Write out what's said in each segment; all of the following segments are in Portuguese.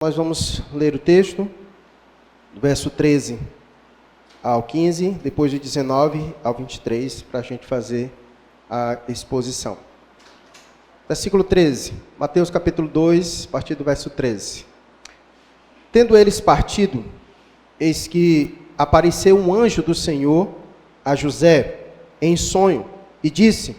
Nós vamos ler o texto, do verso 13 ao 15, depois de 19 ao 23, para a gente fazer a exposição. Versículo 13, Mateus capítulo 2, a partir do verso 13. Tendo eles partido, eis que apareceu um anjo do Senhor a José em sonho, e disse: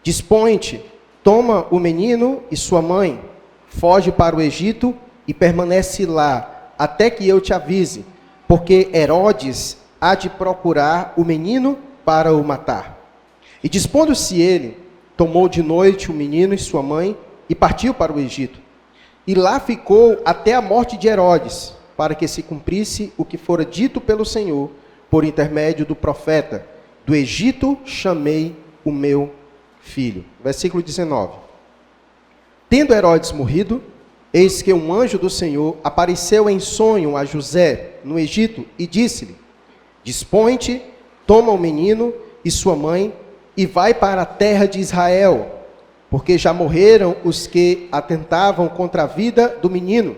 Dispõe-te, toma o menino e sua mãe, foge para o Egito e permanece lá, até que eu te avise, porque Herodes há de procurar o menino para o matar. E dispondo-se ele, tomou de noite o menino e sua mãe, e partiu para o Egito. E lá ficou até a morte de Herodes, para que se cumprisse o que fora dito pelo Senhor, por intermédio do profeta: do Egito chamei o meu filho. Versículo 19. Tendo Herodes morrido, eis que um anjo do Senhor apareceu em sonho a José no Egito e disse-lhe: Dispõe-te, toma o menino e sua mãe e vai para a terra de Israel, porque já morreram os que atentavam contra a vida do menino.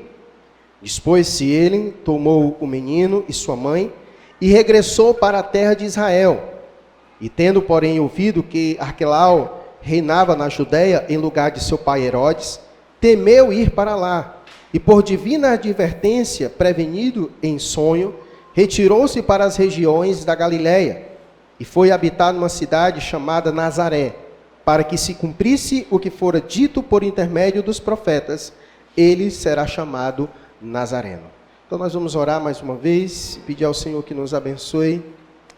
Dispôs-se ele, tomou o menino e sua mãe e regressou para a terra de Israel. E tendo, porém, ouvido que Arquelau reinava na Judeia em lugar de seu pai Herodes, temeu ir para lá, e por divina advertência, prevenido em sonho, retirou-se para as regiões da Galiléia, e foi habitar numa cidade chamada Nazaré, para que se cumprisse o que fora dito por intermédio dos profetas: ele será chamado Nazareno. Então nós vamos orar mais uma vez, pedir ao Senhor que nos abençoe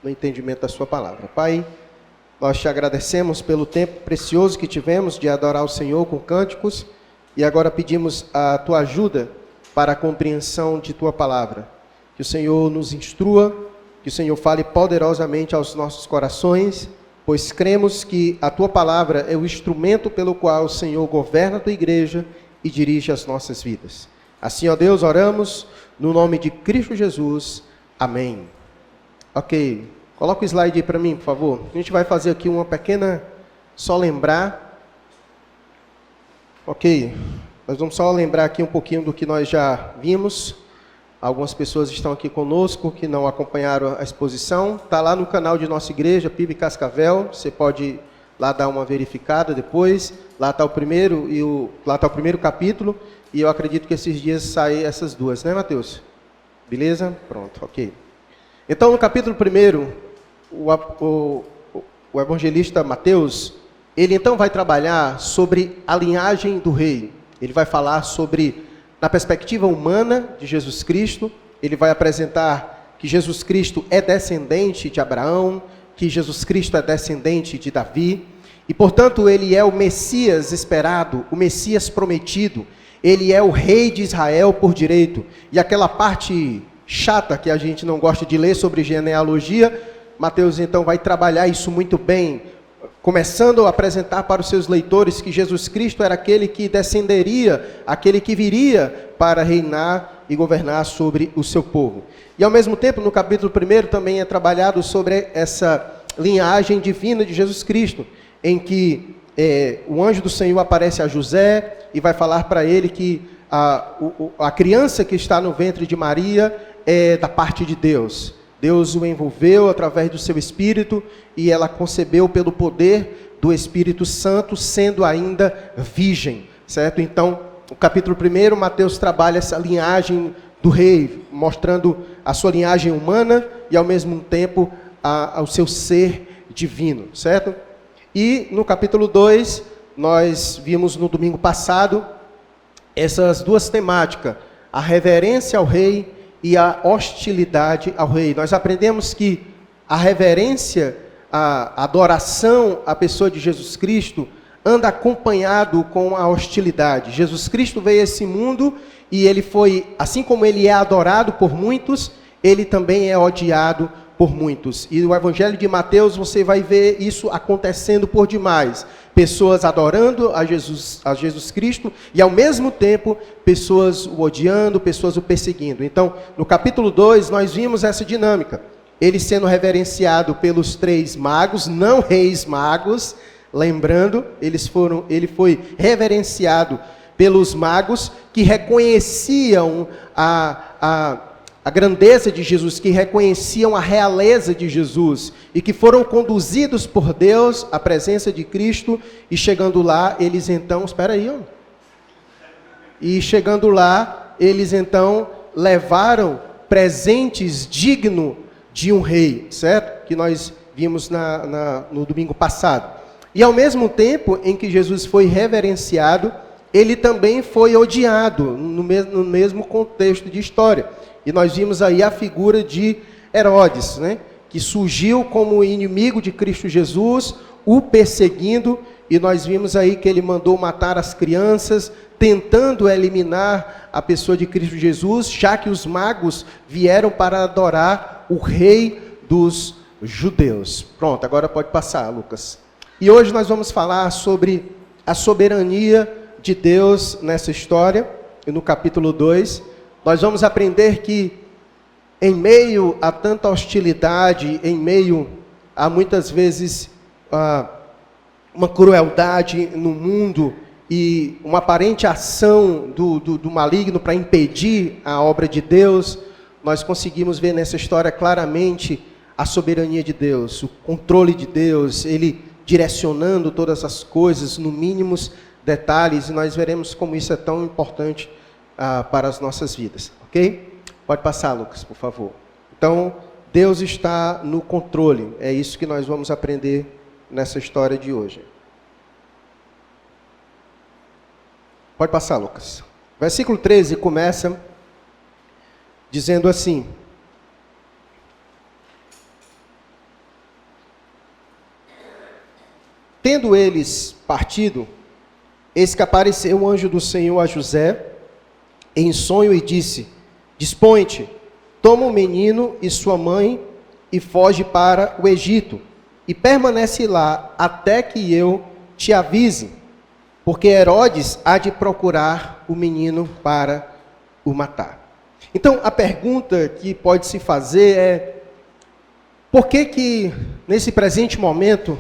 no entendimento da sua palavra. Pai, nós te agradecemos pelo tempo precioso que tivemos de adorar o Senhor com cânticos, e agora pedimos a tua ajuda para a compreensão de tua palavra. Que o Senhor nos instrua, que o Senhor fale poderosamente aos nossos corações, pois cremos que a tua palavra é o instrumento pelo qual o Senhor governa a tua igreja e dirige as nossas vidas. Assim, ó Deus, oramos no nome de Cristo Jesus. Amém. Ok, coloca o slide aí para mim, por favor. A gente vai fazer aqui uma pequena, só lembrar. Ok, nós vamos só lembrar aqui um pouquinho do que nós já vimos. Algumas pessoas estão aqui conosco que não acompanharam a exposição. Está lá no canal de nossa igreja, PIB Cascavel. Você pode lá dar uma verificada depois. Lá está o primeiro capítulo. E eu acredito que esses dias saem essas duas, né, Mateus? Beleza? Pronto, ok. Então, no capítulo 1, o evangelista Mateus, ele então vai trabalhar sobre a linhagem do rei. Ele vai falar sobre, na perspectiva humana de Jesus Cristo, ele vai apresentar que Jesus Cristo é descendente de Abraão, que Jesus Cristo é descendente de Davi, e portanto ele é o Messias esperado, o Messias prometido, ele é o rei de Israel por direito. E aquela parte chata que a gente não gosta de ler sobre genealogia, Mateus então vai trabalhar isso muito bem, começando a apresentar para os seus leitores que Jesus Cristo era aquele que descenderia, aquele que viria para reinar e governar sobre o seu povo. E ao mesmo tempo, no capítulo 1 também é trabalhado sobre essa linhagem divina de Jesus Cristo, em que o anjo do Senhor aparece a José e vai falar para ele que a criança que está no ventre de Maria é da parte de Deus. Deus o envolveu através do seu Espírito e ela concebeu pelo poder do Espírito Santo, sendo ainda virgem, certo? Então, o capítulo 1, Mateus trabalha essa linhagem do rei, mostrando a sua linhagem humana e, ao mesmo tempo, o seu ser divino, certo? E no capítulo 2, nós vimos no domingo passado essas duas temáticas, a reverência ao rei e a hostilidade ao rei. Nós aprendemos que a reverência, a adoração à pessoa de Jesus Cristo anda acompanhado com a hostilidade. Jesus Cristo veio a esse mundo e ele foi, assim como ele é adorado por muitos, ele também é odiado por muitos. E no Evangelho de Mateus você vai ver isso acontecendo por demais. Pessoas adorando a Jesus Cristo e ao mesmo tempo pessoas o odiando, pessoas o perseguindo. Então, no capítulo 2 nós vimos essa dinâmica. Ele sendo reverenciado pelos 3 magos, não reis magos, lembrando, ele foi reverenciado pelos magos que reconheciam a grandeza de Jesus, que reconheciam a realeza de Jesus e que foram conduzidos por Deus à presença de Cristo e chegando lá, eles então, espera aí, ó. E chegando lá, eles então levaram presentes dignos de um rei, certo? Que nós vimos no domingo passado. E ao mesmo tempo em que Jesus foi reverenciado, ele também foi odiado, no mesmo contexto de história. E nós vimos aí a figura de Herodes, né? Que surgiu como inimigo de Cristo Jesus, o perseguindo, e nós vimos aí que ele mandou matar as crianças, tentando eliminar a pessoa de Cristo Jesus, já que os magos vieram para adorar o rei dos judeus. Pronto, agora pode passar, Lucas. E hoje nós vamos falar sobre a soberania de Deus nessa história, e no capítulo 2, nós vamos aprender que em meio a tanta hostilidade, em meio a muitas vezes uma crueldade no mundo e uma aparente ação do maligno para impedir a obra de Deus, nós conseguimos ver nessa história claramente a soberania de Deus, o controle de Deus, Ele direcionando todas as coisas no mínimos detalhes, e nós veremos como isso é tão importante para as nossas vidas, ok? Pode passar, Lucas, por favor. Então, Deus está no controle, é isso que nós vamos aprender nessa história de hoje. Pode passar, Lucas. Versículo 13 começa dizendo assim: tendo eles partido, eis que apareceu o anjo do Senhor a José em sonho e disse: dispõe-te, toma o menino e sua mãe e foge para o Egito, e permanece lá até que eu te avise, porque Herodes há de procurar o menino para o matar. Então, a pergunta que pode se fazer é: por que nesse presente momento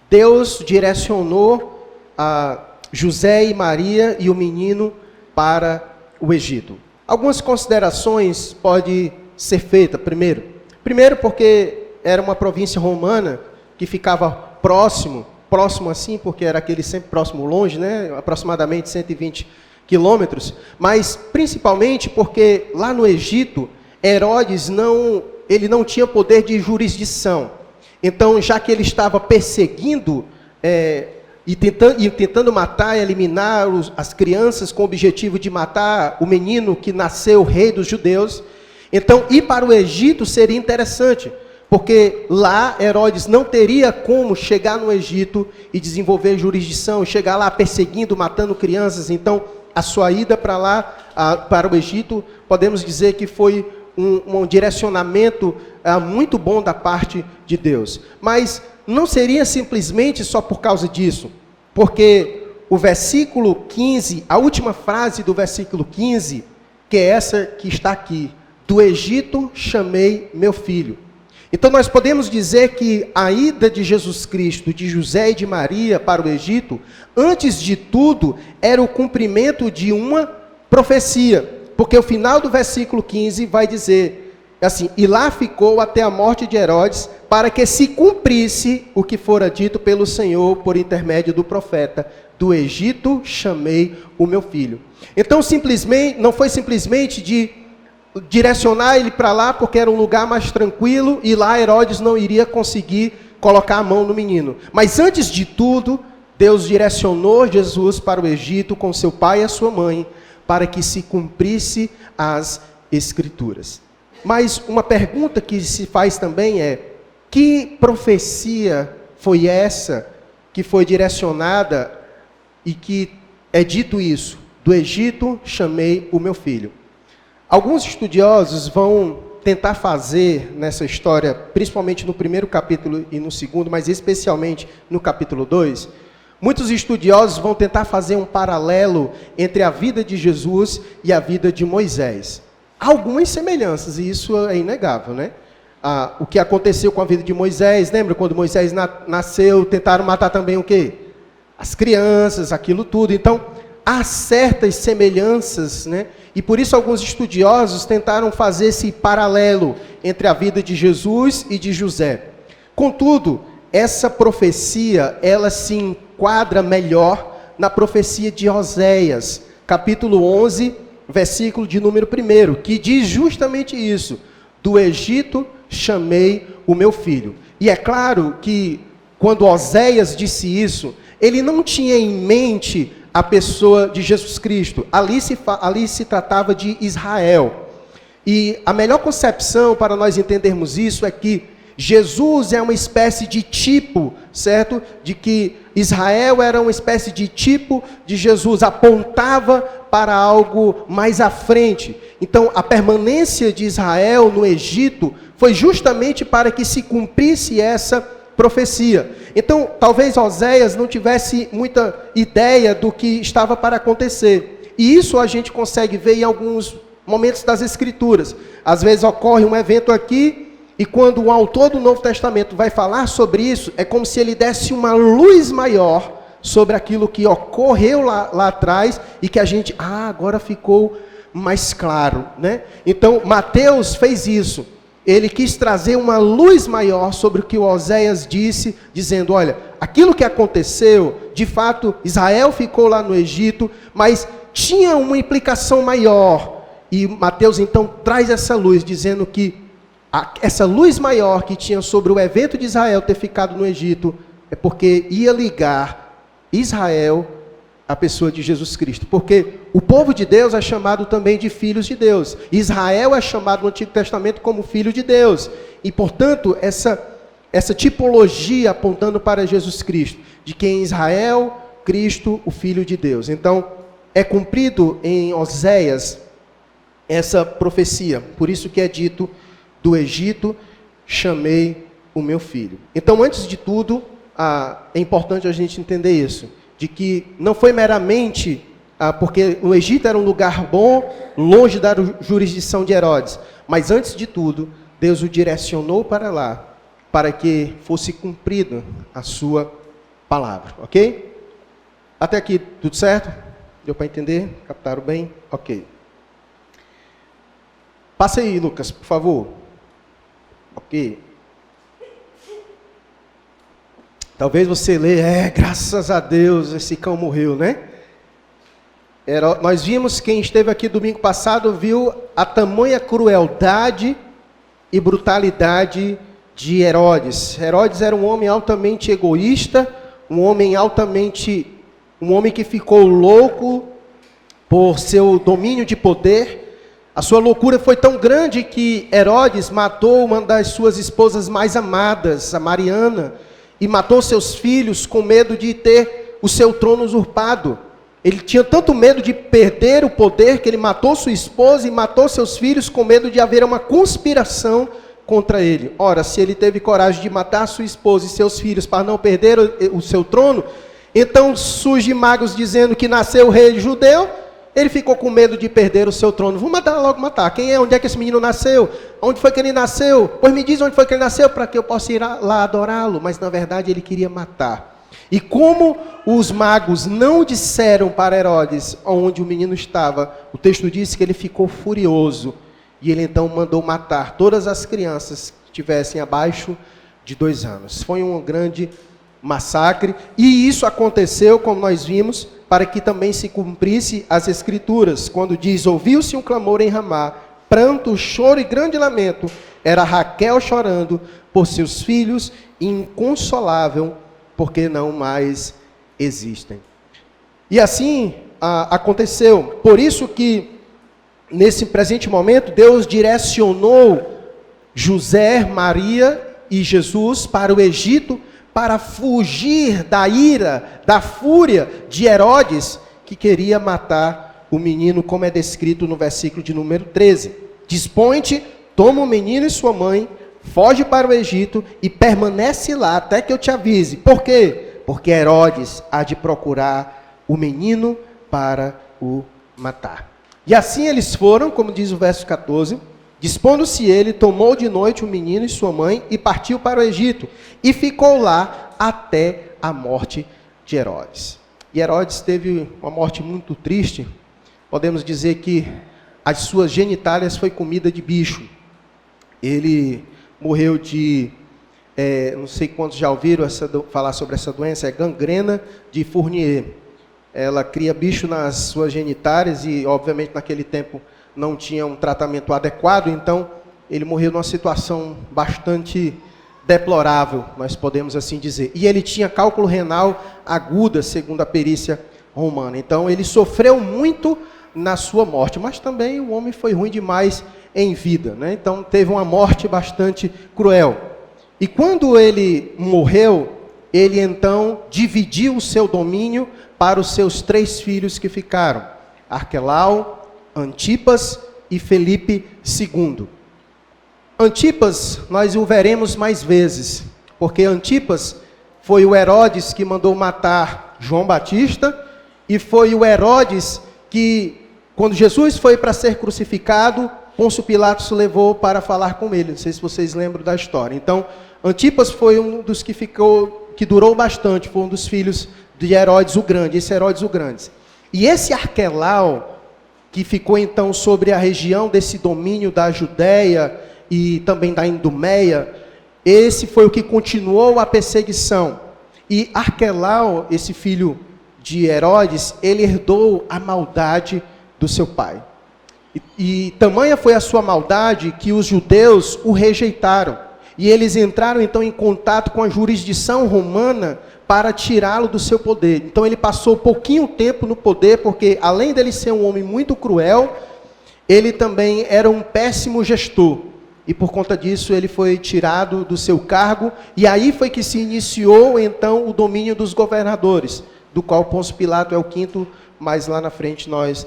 Deus direcionou a José e Maria e o menino para o Egito? Algumas considerações podem ser feitas. Primeiro porque era uma província romana que ficava próximo assim, porque era aquele sempre próximo longe, né? Aproximadamente 120 quilômetros, mas principalmente porque lá no Egito, Herodes não tinha poder de jurisdição. Então, já que ele estava perseguindo e tentando matar e eliminar as crianças com o objetivo de matar o menino que nasceu rei dos judeus, então ir para o Egito seria interessante, porque lá Herodes não teria como chegar no Egito e desenvolver jurisdição, chegar lá perseguindo, matando crianças. Então, a sua ida para lá, para o Egito, podemos dizer que foi um direcionamento muito bom da parte de Deus. Mas não seria simplesmente só por causa disso, porque o versículo 15, a última frase do versículo 15, que é essa que está aqui: do Egito chamei meu filho. Então nós podemos dizer que a ida de Jesus Cristo, de José e de Maria para o Egito, antes de tudo, era o cumprimento de uma profecia, porque o final do versículo 15 vai dizer assim: e lá ficou até a morte de Herodes, para que se cumprisse o que fora dito pelo Senhor por intermédio do profeta: do Egito chamei o meu filho. Então não foi simplesmente de direcionar ele para lá porque era um lugar mais tranquilo e lá Herodes não iria conseguir colocar a mão no menino. Mas antes de tudo, Deus direcionou Jesus para o Egito com seu pai e a sua mãe, para que se cumprisse as Escrituras. Mas uma pergunta que se faz também é: que profecia foi essa que foi direcionada e que é dito isso? Do Egito chamei o meu filho. Alguns estudiosos vão tentar fazer nessa história, principalmente no primeiro capítulo e no segundo, mas especialmente no capítulo 2, muitos estudiosos vão tentar fazer um paralelo entre a vida de Jesus e a vida de Moisés. Há algumas semelhanças, e isso é inegável, né? O que aconteceu com a vida de Moisés, lembra quando Moisés nasceu, tentaram matar também o quê? As crianças, aquilo tudo. Então, há certas semelhanças, né? E por isso alguns estudiosos tentaram fazer esse paralelo entre a vida de Jesus e de José. Contudo, essa profecia, ela se enquadra melhor na profecia de Oséias, capítulo 11, versículo de número 1, que diz justamente isso: do Egito chamei o meu filho. E é claro que quando Oséias disse isso, ele não tinha em mente a pessoa de Jesus Cristo. Ali se tratava de Israel. E a melhor concepção para nós entendermos isso é que Jesus é uma espécie de tipo, certo? De que Israel era uma espécie de tipo de Jesus, apontava para algo mais à frente. Então, a permanência de Israel no Egito foi justamente para que se cumprisse essa profecia. Então, talvez Oséias não tivesse muita ideia do que estava para acontecer. E isso a gente consegue ver em alguns momentos das Escrituras. Às vezes ocorre um evento aqui, e quando o autor do Novo Testamento vai falar sobre isso, é como se ele desse uma luz maior sobre aquilo que ocorreu lá atrás, e que a gente, agora ficou mais claro, né? Então, Mateus fez isso. Ele quis trazer uma luz maior sobre o que o Oséias disse, dizendo, olha, aquilo que aconteceu, de fato, Israel ficou lá no Egito, mas tinha uma implicação maior. E Mateus então traz essa luz, dizendo que essa luz maior que tinha sobre o evento de Israel ter ficado no Egito, é porque ia ligar Israel à pessoa de Jesus Cristo. Porque o povo de Deus é chamado também de filhos de Deus. Israel é chamado no Antigo Testamento como filho de Deus. E, portanto, essa tipologia apontando para Jesus Cristo, de que em Israel, Cristo, o Filho de Deus. Então, é cumprido em Oséias essa profecia. Por isso que é dito, do Egito chamei o meu filho. Então, antes de tudo, é importante a gente entender isso, de que não foi meramente porque o Egito era um lugar bom, longe da jurisdição de Herodes, mas antes de tudo, Deus o direcionou para lá, para que fosse cumprida a sua palavra, ok? Até aqui, tudo certo? Deu para entender? Captaram bem? Ok. Passa aí, Lucas, por favor. Ok. Talvez você lê, graças a Deus, esse cão morreu, né? Nós vimos, quem esteve aqui domingo passado, viu a tamanha crueldade e brutalidade de Herodes. Herodes era um homem altamente egoísta, um homem que ficou louco por seu domínio de poder. A sua loucura foi tão grande que Herodes matou uma das suas esposas mais amadas, a Mariana, e matou seus filhos com medo de ter o seu trono usurpado. Ele tinha tanto medo de perder o poder que ele matou sua esposa e matou seus filhos com medo de haver uma conspiração contra ele. Ora, se ele teve coragem de matar sua esposa e seus filhos para não perder o seu trono, então surge magos dizendo que nasceu o rei judeu, ele ficou com medo de perder o seu trono. Vamos logo matar. Quem é? Onde é que esse menino nasceu? Onde foi que ele nasceu? Pois me diz onde foi que ele nasceu para que eu possa ir lá adorá-lo. Mas na verdade ele queria matar. E como os magos não disseram para Herodes onde o menino estava, o texto diz que ele ficou furioso. E ele então mandou matar todas as crianças que estivessem abaixo de 2 anos. Foi um grande massacre. E isso aconteceu, como nós vimos, para que também se cumprisse as Escrituras, quando diz, ouviu-se um clamor em Ramá, pranto, choro e grande lamento, era Raquel chorando por seus filhos, inconsolável, porque não mais existem. E assim aconteceu. Por isso que, nesse presente momento, Deus direcionou José, Maria e Jesus para o Egito, para fugir da ira, da fúria de Herodes, que queria matar o menino, como é descrito no versículo de número 13. Dispõe-te, toma o menino e sua mãe, foge para o Egito e permanece lá até que eu te avise. Por quê? Porque Herodes há de procurar o menino para o matar. E assim eles foram, como diz o verso 14, dispondo-se ele, tomou de noite o menino e sua mãe e partiu para o Egito, e ficou lá até a morte de Herodes. E Herodes teve uma morte muito triste. Podemos dizer que as suas genitálias foi comida de bicho. Ele morreu de, não sei quantos já ouviram falar sobre essa doença, é gangrena de Fournier. Ela cria bicho nas suas genitálias e, obviamente, naquele tempo não tinha um tratamento adequado, então ele morreu numa situação bastante deplorável, nós podemos assim dizer. E ele tinha cálculo renal aguda, segundo a perícia romana. Então ele sofreu muito na sua morte, mas também o homem foi ruim demais em vida, né? Então teve uma morte bastante cruel. E quando ele morreu, ele então dividiu o seu domínio para os seus 3 filhos que ficaram: Arquelau, Antipas e Felipe II. Antipas, nós o veremos mais vezes, porque Antipas foi o Herodes que mandou matar João Batista, e foi o Herodes que, quando Jesus foi para ser crucificado, Pôncio Pilatos levou para falar com ele. Não sei se vocês lembram da história. Então, Antipas foi um dos que durou bastante, foi um dos filhos de Herodes o Grande, esse Herodes o Grande. E esse Arquelau, que ficou então sobre a região desse domínio da Judéia e também da Idumeia, esse foi o que continuou a perseguição. E Arquelau, esse filho de Herodes, ele herdou a maldade do seu pai. E tamanha foi a sua maldade que os judeus o rejeitaram. E eles entraram então em contato com a jurisdição romana para tirá-lo do seu poder. Então ele passou pouquinho tempo no poder, porque além dele ser um homem muito cruel, ele também era um péssimo gestor. E por conta disso ele foi tirado do seu cargo, e aí foi que se iniciou então o domínio dos governadores, do qual Pôncio Pilato é o 5º, mas lá na frente nós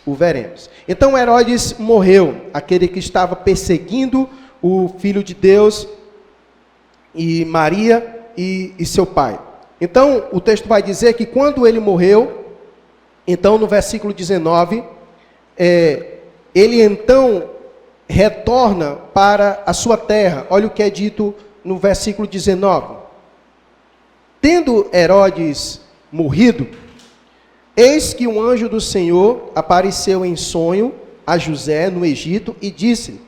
o veremos. Então Herodes morreu, aquele que estava perseguindo o Filho de Deus, e Maria e seu pai. Então o texto vai dizer que quando ele morreu, então no versículo 19, ele então retorna para a sua terra. Olha o que é dito no versículo 19. Tendo Herodes morrido, eis que um anjo do Senhor apareceu em sonho a José no Egito e disse: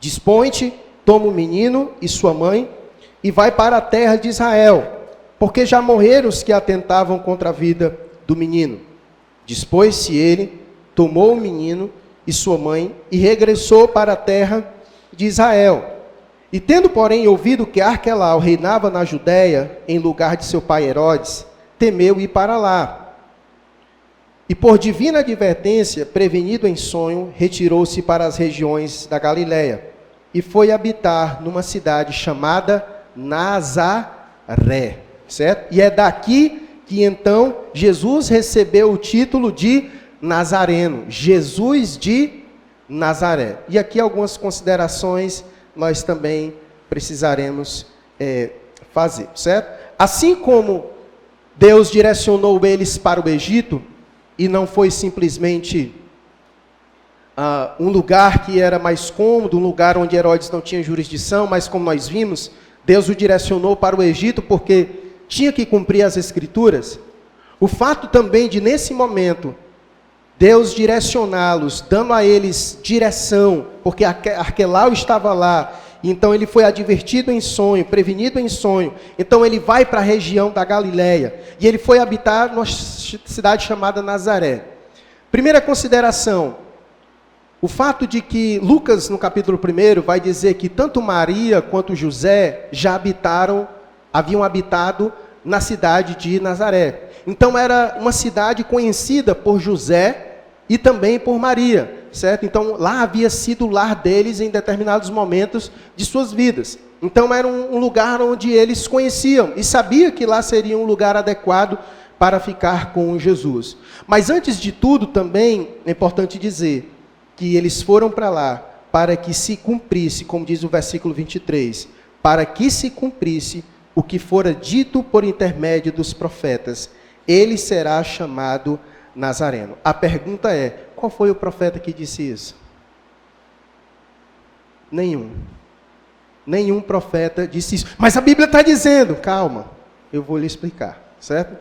dispõe-te, toma o menino e sua mãe e vai para a terra de Israel, porque já morreram os que atentavam contra a vida do menino. Dispôs-se ele, tomou o menino e sua mãe, e regressou para a terra de Israel. E tendo, porém, ouvido que Arquelau reinava na Judéia, em lugar de seu pai Herodes, temeu ir para lá. E por divina advertência, prevenido em sonho, retirou-se para as regiões da Galiléia, e foi habitar numa cidade chamada Nazaré, certo? E é daqui que então Jesus recebeu o título de Nazareno, Jesus de Nazaré. E aqui algumas considerações nós também precisaremos fazer, certo? Assim como Deus direcionou eles para o Egito, e não foi simplesmente um lugar que era mais cômodo, um lugar onde Herodes não tinha jurisdição, mas como nós vimos, Deus o direcionou para o Egito porque tinha que cumprir as Escrituras. O fato também de, nesse momento, Deus direcioná-los, dando a eles direção, porque Arquelau estava lá, então ele foi advertido em sonho, prevenido em sonho, então ele vai para a região da Galiléia, e ele foi habitar numa cidade chamada Nazaré. Primeira consideração, o fato de que Lucas, no capítulo 1, vai dizer que tanto Maria quanto José já haviam habitado na cidade de Nazaré. Então era uma cidade conhecida por José e também por Maria, certo? Então lá havia sido o lar deles em determinados momentos de suas vidas. Então era um lugar onde eles conheciam e sabiam que lá seria um lugar adequado para ficar com Jesus. Mas antes de tudo também é importante dizer que eles foram para lá para que se cumprisse, como diz o versículo 23, para que se cumprisse o que fora dito por intermédio dos profetas, ele será chamado Nazareno. A pergunta é, qual foi o profeta que disse isso? Nenhum. Nenhum profeta disse isso. Mas a Bíblia está dizendo, calma, eu vou lhe explicar, certo?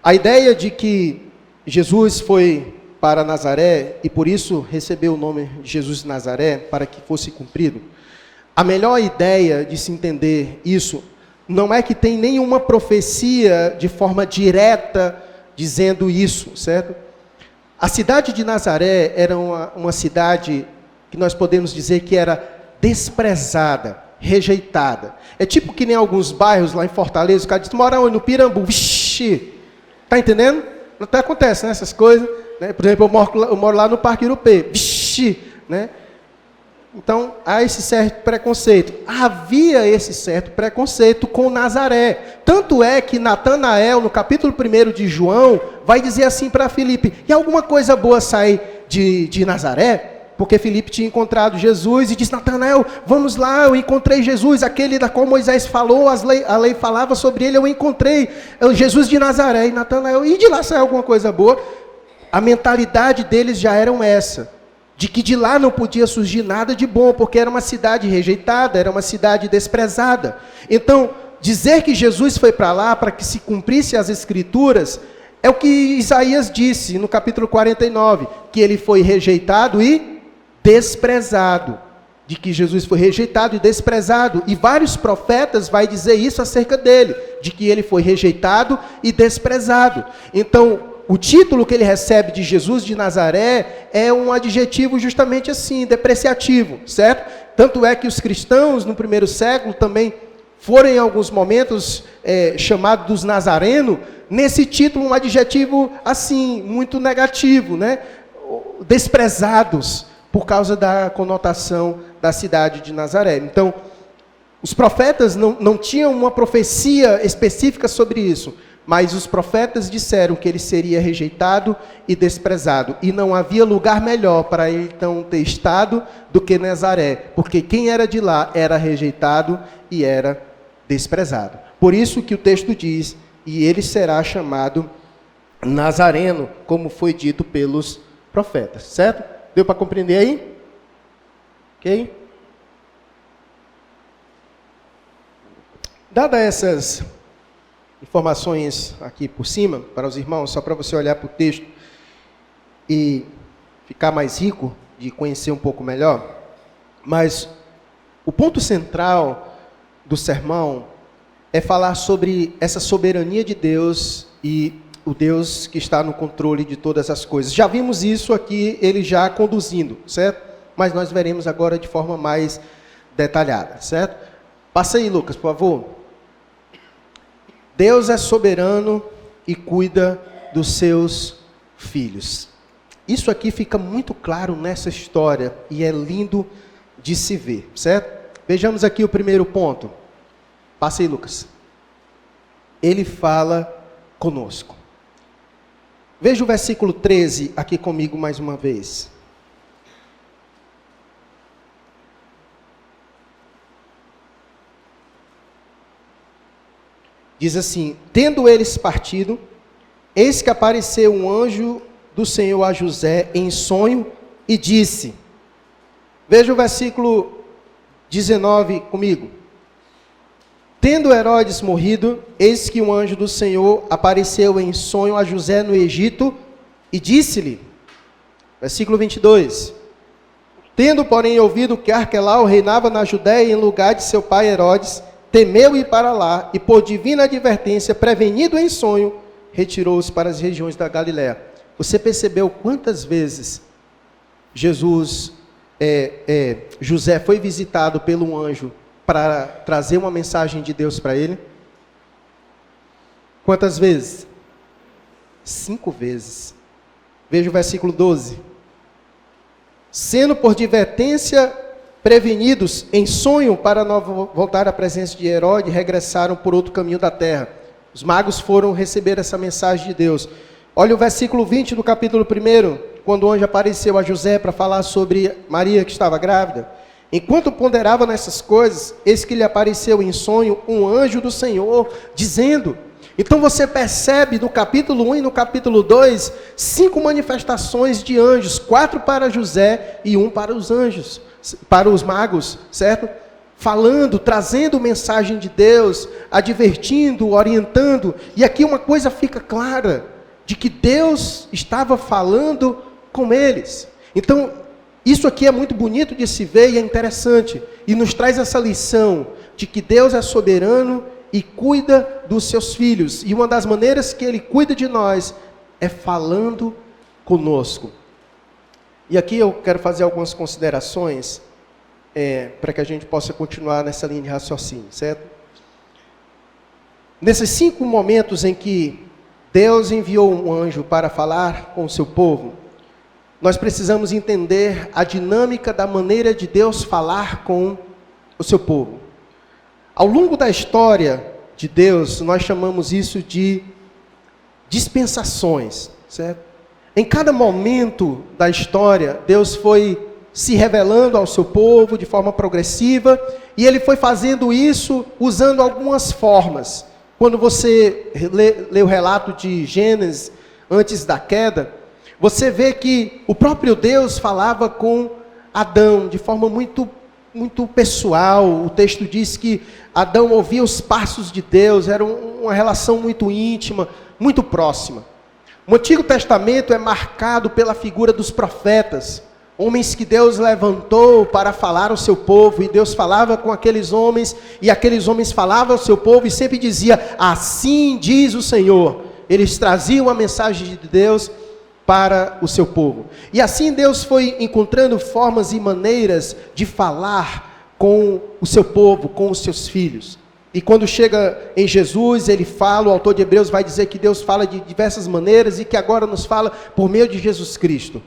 A ideia de que Jesus foi para Nazaré e por isso recebeu o nome de Jesus de Nazaré, para que fosse cumprido, a melhor ideia de se entender isso não é que tem nenhuma profecia de forma direta dizendo isso, certo? A cidade de Nazaré era uma cidade que nós podemos dizer que era desprezada, rejeitada. É tipo que nem alguns bairros lá em Fortaleza, o cara diz, mora onde? No Pirambu. Vixi! Tá entendendo? Até acontece, né, essas coisas. Né? Por exemplo, eu moro lá no Parque Irupê. Vixi! Né? Então, há esse certo preconceito. Havia esse certo preconceito com Nazaré. Tanto é que Natanael, no capítulo 1 de João, vai dizer assim para Filipe, e alguma coisa boa sai de Nazaré? Porque Filipe tinha encontrado Jesus e disse, Natanael, vamos lá, eu encontrei Jesus, aquele da qual Moisés falou, a lei falava sobre ele, eu encontrei Jesus de Nazaré. E Natanael, e de lá sai alguma coisa boa? A mentalidade deles já era essa, de que de lá não podia surgir nada de bom, porque era uma cidade rejeitada, era uma cidade desprezada. Então, dizer que Jesus foi para lá para que se cumprisse as Escrituras, é o que Isaías disse no capítulo 49, que ele foi rejeitado e desprezado, de que Jesus foi rejeitado e desprezado, e vários profetas vai dizer isso acerca dele, de que ele foi rejeitado e desprezado. Então, o título que ele recebe de Jesus de Nazaré é um adjetivo justamente assim, depreciativo, certo? Tanto é que os cristãos no primeiro século também foram em alguns momentos chamados dos nazarenos, nesse título um adjetivo assim, muito negativo, né? Desprezados, por causa da conotação da cidade de Nazaré. Então, os profetas não tinham uma profecia específica sobre isso, mas os profetas disseram que ele seria rejeitado e desprezado, e não havia lugar melhor para ele então ter estado do que Nazaré, porque quem era de lá era rejeitado e era desprezado. Por isso que o texto diz, e ele será chamado Nazareno, como foi dito pelos profetas, certo? Deu para compreender aí? Ok? Dadas essas informações aqui por cima, para os irmãos, só para você olhar para o texto e ficar mais rico de conhecer um pouco melhor, mas o ponto central do sermão é falar sobre essa soberania de Deus e o Deus que está no controle de todas as coisas. Já vimos isso aqui, ele já conduzindo, certo? Mas nós veremos agora de forma mais detalhada, certo? Passa aí, Lucas, por favor. Deus é soberano e cuida dos seus filhos. Isso aqui fica muito claro nessa história e é lindo de se ver, certo? Vejamos aqui o primeiro ponto. Passa aí, Lucas. Ele fala conosco. Veja o versículo 13 aqui comigo mais uma vez. Diz assim, tendo eles partido, eis que apareceu um anjo do Senhor a José em sonho e disse, veja o versículo 19 comigo. Tendo Herodes morrido, eis que um anjo do Senhor apareceu em sonho a José no Egito e disse-lhe, versículo 22, tendo, porém, ouvido que Arquelau reinava na Judéia em lugar de seu pai Herodes, temeu ir para lá e, por divina advertência, prevenido em sonho, retirou-se para as regiões da Galiléia. Você percebeu quantas vezes José foi visitado pelo anjo para trazer uma mensagem de Deus para ele? Quantas vezes? 5 vezes. Veja o versículo 12. Sendo por advertência prevenidos em sonho para não voltar à presença de Herodes, regressaram por outro caminho da terra. Os magos foram receber essa mensagem de Deus. Olha o versículo 20 do capítulo 1, quando o anjo apareceu a José para falar sobre Maria que estava grávida. Enquanto ponderava nessas coisas, eis que lhe apareceu em sonho um anjo do Senhor, dizendo... Então você percebe no capítulo 1 e no capítulo 2, 5 manifestações de anjos, 4 para José e 1 para os anjos, para os magos, certo? falando, trazendo mensagem de Deus, advertindo, orientando. E aqui uma coisa fica clara, de que Deus estava falando com eles. Então, isso aqui é muito bonito de se ver e é interessante. E nos traz essa lição de que Deus é soberano e cuida dos seus filhos. E uma das maneiras que Ele cuida de nós é falando conosco. E aqui eu quero fazer algumas considerações para que a gente possa continuar nessa linha de raciocínio, certo? Nesses 5 momentos em que Deus enviou um anjo para falar com o seu povo, nós precisamos entender a dinâmica da maneira de Deus falar com o seu povo. Ao longo da história de Deus, nós chamamos isso de dispensações, certo? Em cada momento da história, Deus foi se revelando ao seu povo de forma progressiva, e Ele foi fazendo isso usando algumas formas. Quando você lê o relato de Gênesis, antes da queda, você vê que o próprio Deus falava com Adão de forma muito pessoal. O texto diz que Adão ouvia os passos de Deus, era uma relação muito íntima, muito próxima. O Antigo Testamento é marcado pela figura dos profetas, homens que Deus levantou para falar ao seu povo, e Deus falava com aqueles homens, e aqueles homens falavam ao seu povo, e sempre dizia, assim diz o Senhor. Eles traziam a mensagem de Deus para o seu povo. E assim Deus foi encontrando formas e maneiras de falar com o seu povo, com os seus filhos. E quando chega em Jesus, ele fala, o autor de Hebreus vai dizer que Deus fala de diversas maneiras, e que agora nos fala por meio de Jesus Cristo.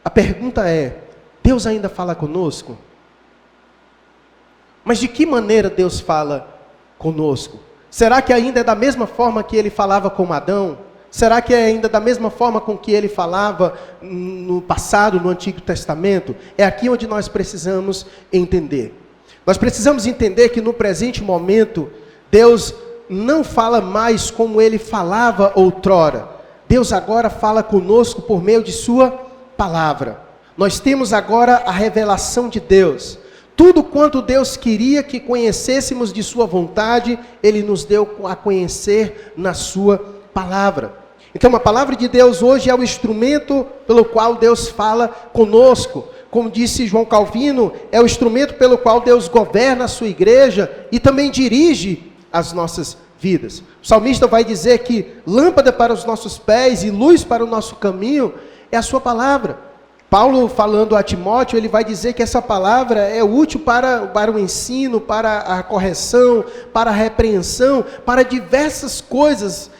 A pergunta é, Deus ainda fala conosco? Mas de que maneira Deus fala conosco? Será que ainda é da mesma forma que Ele falava com Adão? Será que é ainda da mesma forma com que Ele falava no passado, no Antigo Testamento? É aqui onde nós precisamos entender. Nós precisamos entender que no presente momento, Deus não fala mais como Ele falava outrora. Deus agora fala conosco por meio de Sua palavra. Nós temos agora a revelação de Deus. Tudo quanto Deus queria que conhecêssemos de Sua vontade, Ele nos deu a conhecer na Sua palavra. Então a palavra de Deus hoje é o instrumento pelo qual Deus fala conosco. Como disse João Calvino, é o instrumento pelo qual Deus governa a sua igreja e também dirige as nossas vidas. O salmista vai dizer que lâmpada para os nossos pés e luz para o nosso caminho é a sua palavra. Paulo, falando a Timóteo, ele vai dizer que essa palavra é útil para o ensino, para a correção, para a repreensão, para diversas coisas.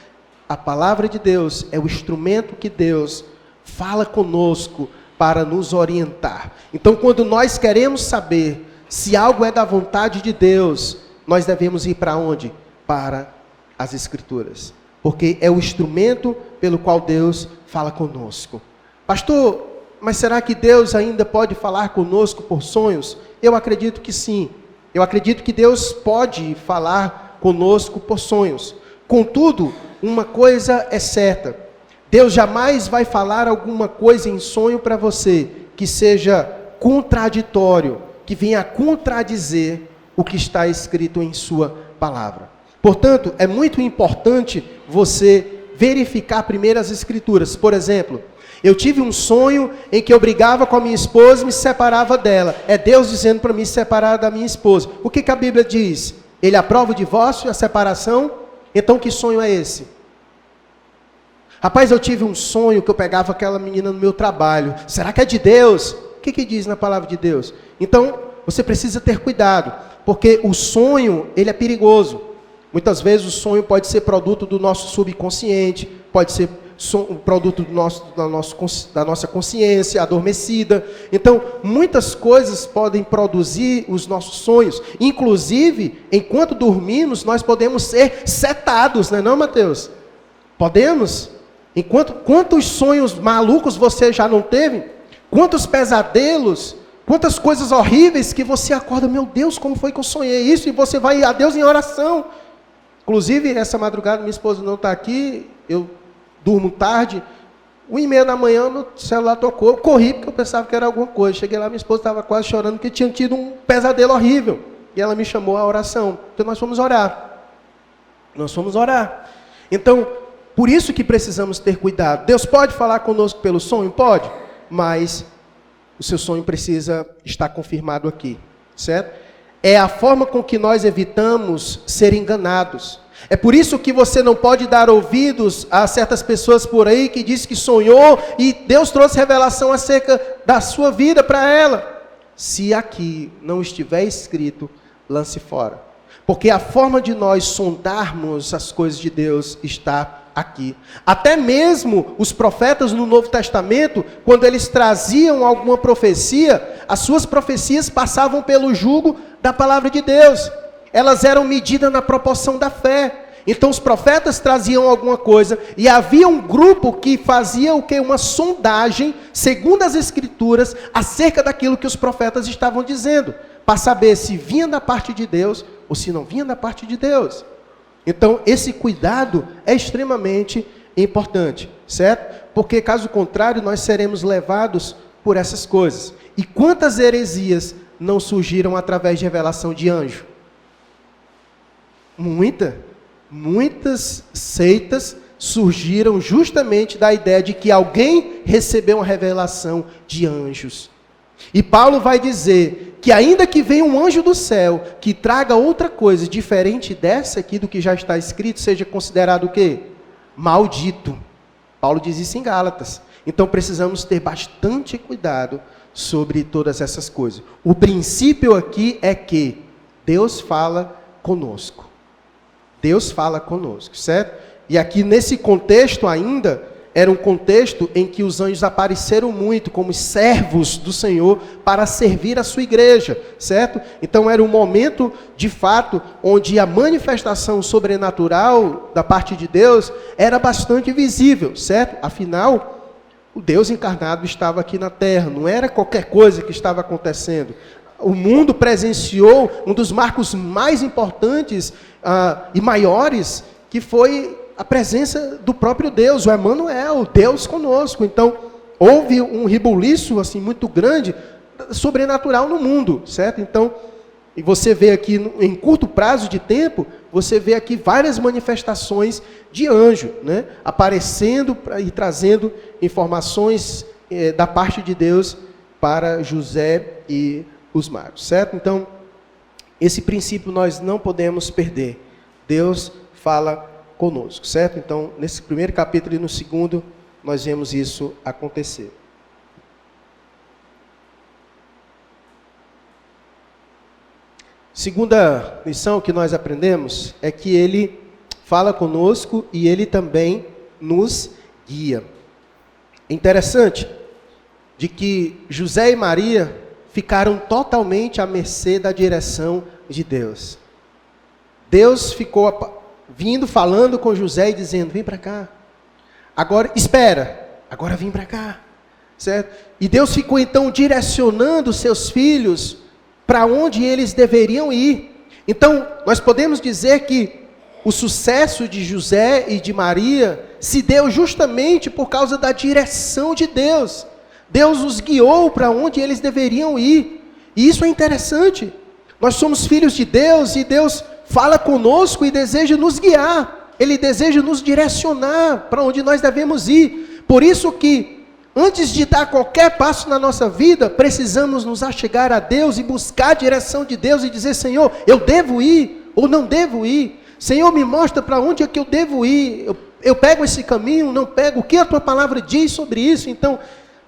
A palavra de Deus é o instrumento que Deus fala conosco para nos orientar. Então, quando nós queremos saber se algo é da vontade de Deus, nós devemos ir para onde? Para as Escrituras. Porque é o instrumento pelo qual Deus fala conosco. Pastor, mas será que Deus ainda pode falar conosco por sonhos? Eu acredito que sim. Eu acredito que Deus pode falar conosco por sonhos. Contudo, uma coisa é certa. Deus jamais vai falar alguma coisa em sonho para você que seja contraditório, que venha a contradizer o que está escrito em sua palavra. Portanto, é muito importante você verificar primeiro as Escrituras. Por exemplo, eu tive um sonho em que eu brigava com a minha esposa e me separava dela. É Deus dizendo para me separar da minha esposa. O que a Bíblia diz? Ele aprova o divórcio e a separação? Então que sonho é esse? Rapaz, eu tive um sonho que eu pegava aquela menina no meu trabalho. Será que é de Deus? O que diz na palavra de Deus? Então, você precisa ter cuidado, porque o sonho, ele é perigoso. Muitas vezes o sonho pode ser produto do nosso subconsciente, pode ser produto da nossa consciência adormecida. Então, muitas coisas podem produzir os nossos sonhos. Inclusive, enquanto dormimos, nós podemos ser setados, não é não, Mateus? Podemos? Quantos sonhos malucos você já não teve? Quantos pesadelos? Quantas coisas horríveis que você acorda, meu Deus, como foi que eu sonhei isso? E você vai a Deus em oração. Inclusive, essa madrugada, minha esposa não está aqui, eu durmo tarde, 1h30 da manhã, meu celular tocou, eu corri porque eu pensava que era alguma coisa. Cheguei lá, minha esposa estava quase chorando porque tinha tido um pesadelo horrível. E ela me chamou à oração. Então nós fomos orar. Nós fomos orar. Então, por isso que precisamos ter cuidado. Deus pode falar conosco pelo sonho? Pode. Mas o seu sonho precisa estar confirmado aqui. Certo? É a forma com que nós evitamos ser enganados. É por isso que você não pode dar ouvidos a certas pessoas por aí que diz que sonhou e Deus trouxe revelação acerca da sua vida para ela. Se aqui não estiver escrito, lance fora. Porque a forma de nós sondarmos as coisas de Deus está aqui. Até mesmo os profetas no Novo Testamento, quando eles traziam alguma profecia, as suas profecias passavam pelo jugo da palavra de Deus. Elas eram medidas na proporção da fé. Então os profetas traziam alguma coisa e havia um grupo que fazia o que? Uma sondagem, segundo as escrituras, acerca daquilo que os profetas estavam dizendo, para saber se vinha da parte de Deus ou se não vinha da parte de Deus. Então esse cuidado é extremamente importante, certo? Porque caso contrário nós seremos levados por essas coisas. E quantas heresias não surgiram através de revelação de anjo? Muitas seitas surgiram justamente da ideia de que alguém recebeu uma revelação de anjos. E Paulo vai dizer que ainda que venha um anjo do céu que traga outra coisa diferente dessa aqui do que já está escrito, seja considerado o quê? Maldito. Paulo diz isso em Gálatas. Então precisamos ter bastante cuidado sobre todas essas coisas. O princípio aqui é que Deus fala conosco. Deus fala conosco, certo? E aqui nesse contexto ainda, era um contexto em que os anjos apareceram muito como servos do Senhor para servir a sua igreja, certo? Então era um momento, de fato, onde a manifestação sobrenatural da parte de Deus era bastante visível, certo? Afinal, o Deus encarnado estava aqui na terra, não era qualquer coisa que estava acontecendo. O mundo presenciou um dos marcos mais importantes e maiores, que foi a presença do próprio Deus, o Emanuel, Deus conosco. Então, houve um rebuliço assim, muito grande, sobrenatural no mundo, certo? Então, e você vê aqui, em curto prazo de tempo, você vê aqui várias manifestações de anjo, né? Aparecendo e trazendo informações da parte de Deus para José e os magos, certo? Então, esse princípio nós não podemos perder. Deus fala conosco, certo? Então, nesse primeiro capítulo e no segundo, nós vemos isso acontecer. Segunda lição que nós aprendemos é que Ele fala conosco e Ele também nos guia. É interessante de que José e Maria ficaram totalmente à mercê da direção de Deus. Deus ficou vindo, falando com José e dizendo, vem para cá. Agora, espera. Agora vem para cá. Certo? E Deus ficou então direcionando seus filhos para onde eles deveriam ir. Então, nós podemos dizer que o sucesso de José e de Maria se deu justamente por causa da direção de Deus. Deus os guiou para onde eles deveriam ir. E isso é interessante. Nós somos filhos de Deus e Deus fala conosco e deseja nos guiar. Ele deseja nos direcionar para onde nós devemos ir. Por isso que, antes de dar qualquer passo na nossa vida, precisamos nos achegar a Deus e buscar a direção de Deus e dizer, Senhor, eu devo ir ou não devo ir? Senhor, me mostra para onde é que eu devo ir. Eu pego esse caminho, não pego? O que a tua palavra diz sobre isso? Então,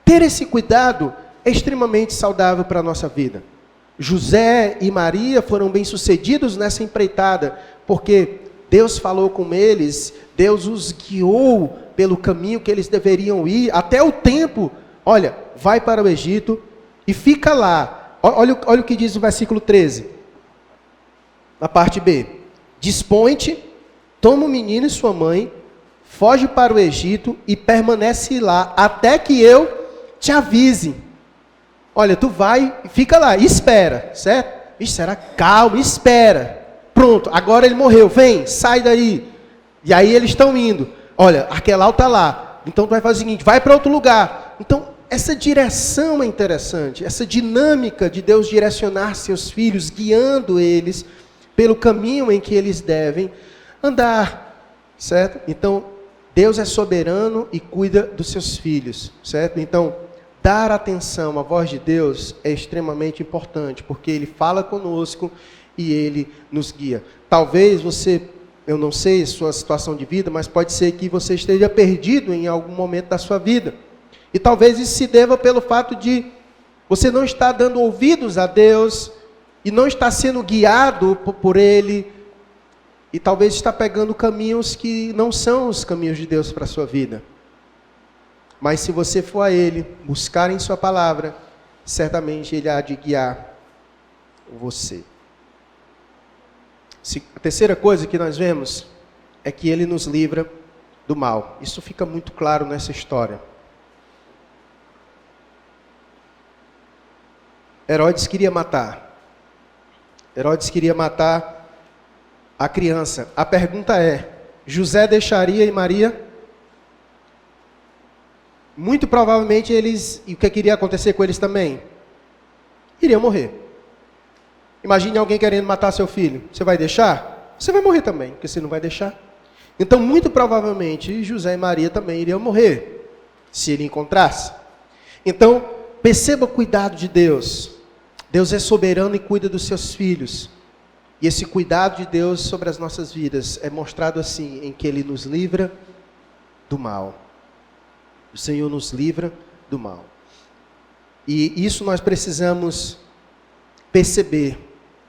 ter esse cuidado é extremamente saudável para a nossa vida. José e Maria foram bem-sucedidos nessa empreitada, porque Deus falou com eles, Deus os guiou pelo caminho que eles deveriam ir, até o tempo, olha, vai para o Egito e fica lá. Olha o que diz o versículo 13, na parte B. Dispõe-te, toma o menino e sua mãe, foge para o Egito e permanece lá, até que eu te avise. Olha, tu vai, fica lá, espera, certo? Ixi, será? Calma, espera. Pronto, agora ele morreu, vem, sai daí. E aí eles estão indo. Olha, Arquelau está lá. Então tu vai fazer o seguinte, vai para outro lugar. Então, essa direção é interessante, essa dinâmica de Deus direcionar seus filhos, guiando eles pelo caminho em que eles devem andar, certo? Então, Deus é soberano e cuida dos seus filhos, certo? Então, dar atenção à voz de Deus é extremamente importante, porque Ele fala conosco e Ele nos guia. Talvez você, eu não sei sua situação de vida, mas pode ser que você esteja perdido em algum momento da sua vida. E talvez isso se deva pelo fato de você não estar dando ouvidos a Deus e não estar sendo guiado por Ele, e talvez está pegando caminhos que não são os caminhos de Deus para a sua vida. Mas se você for a Ele, buscar em sua palavra, certamente Ele há de guiar você. A terceira coisa que nós vemos é que Ele nos livra do mal. Isso fica muito claro nessa história. Herodes queria matar a criança. A pergunta é, José deixaria e Maria? Muito provavelmente eles, e o que iria acontecer com eles também? Iriam morrer. Imagine alguém querendo matar seu filho. Você vai deixar? Você vai morrer também, porque você não vai deixar. Então, muito provavelmente, José e Maria também iriam morrer, se ele encontrasse. Então, perceba o cuidado de Deus. Deus é soberano e cuida dos seus filhos. E esse cuidado de Deus sobre as nossas vidas é mostrado assim, em que Ele nos livra do mal. O Senhor nos livra do mal. E isso nós precisamos perceber.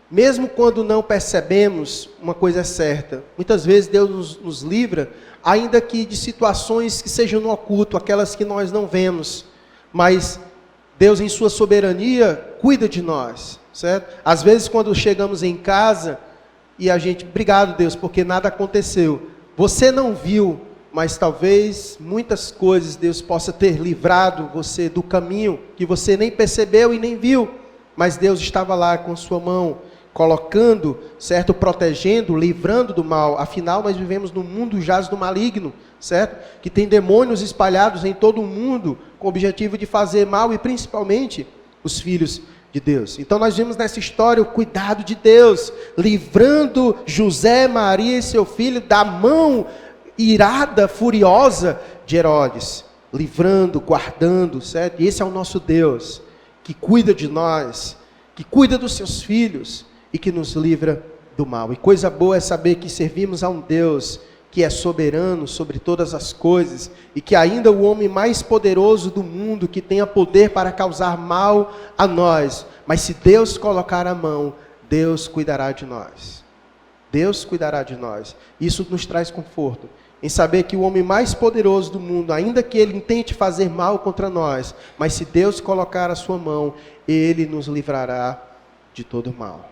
Mesmo quando não percebemos, uma coisa é certa. Muitas vezes Deus nos livra, ainda que de situações que sejam no oculto, aquelas que nós não vemos. Mas Deus, em sua soberania, cuida de nós, certo? Às vezes, quando chegamos em casa e a gente, obrigado Deus, porque nada aconteceu. Você não viu, mas talvez muitas coisas Deus possa ter livrado você do caminho que você nem percebeu e nem viu. Mas Deus estava lá com sua mão, colocando, certo? Protegendo, livrando do mal. Afinal, nós vivemos num mundo jaz do maligno, certo? Que tem demônios espalhados em todo o mundo, com o objetivo de fazer mal, e principalmente os filhos de Deus. Então nós vemos nessa história o cuidado de Deus, livrando José, Maria e seu filho da mão irada, furiosa de Herodes. Livrando, guardando, certo? E esse é o nosso Deus, que cuida de nós, que cuida dos seus filhos e que nos livra do mal. E coisa boa é saber que servimos a um Deus que é soberano sobre todas as coisas, e que ainda o homem mais poderoso do mundo, que tenha poder para causar mal a nós, mas se Deus colocar a mão, Deus cuidará de nós. Deus cuidará de nós. Isso nos traz conforto, em saber que o homem mais poderoso do mundo, ainda que ele intente fazer mal contra nós, mas se Deus colocar a sua mão, Ele nos livrará de todo mal.